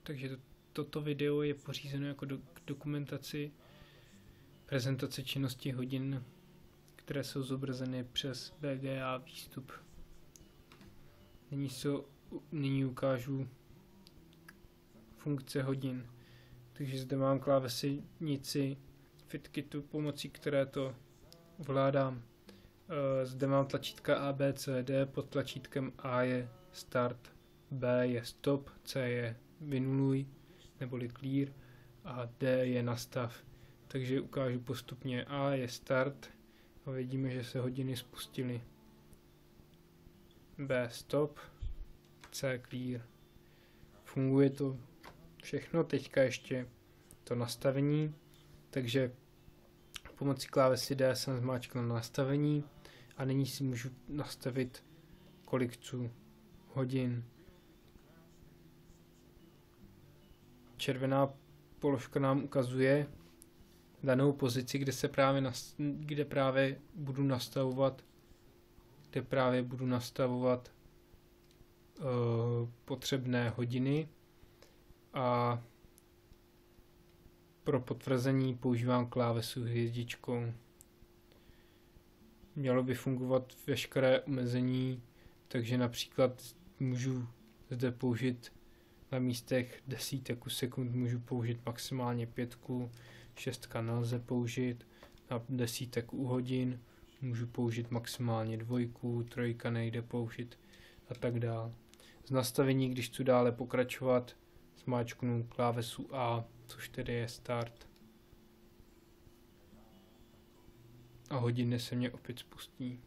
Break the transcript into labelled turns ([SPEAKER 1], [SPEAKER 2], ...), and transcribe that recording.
[SPEAKER 1] Takže toto video je pořízeno jako k dokumentaci prezentace činnosti hodin, které jsou zobrazeny přes VGA výstup. Nyní ukážu funkce hodin. Takže zde mám klávesnici FitKitu, pomocí které to ovládám. Zde mám tlačítka A, B, C, D, pod tlačítkem A je Start, B je Stop, C je Vynuluj neboli Clear a D je Nastav. Takže ukážu postupně. A je Start a vidíme, že se hodiny spustily. B Stop, C Clear. Funguje to všechno. Teďka ještě to nastavení. Takže pomocí klávesy D jsem zmáčkl na nastavení a nyní si můžu nastavit, kolik chci hodin. Červená položka nám ukazuje danou pozici, kde právě budu nastavovat potřebné hodiny, a pro potvrzení používám klávesu hvězdičkou. Mělo by fungovat veškeré omezení, takže například můžu zde použít na místech desítek sekund, můžu použít maximálně 5, 6 nelze použít, na desítek u hodin můžu použít maximálně 2, 3 nejde použít a tak dále. Z nastavení, když chci dále pokračovat, zmáčknu klávesu A, což tedy je Start. A hodiny se mě opět spustí.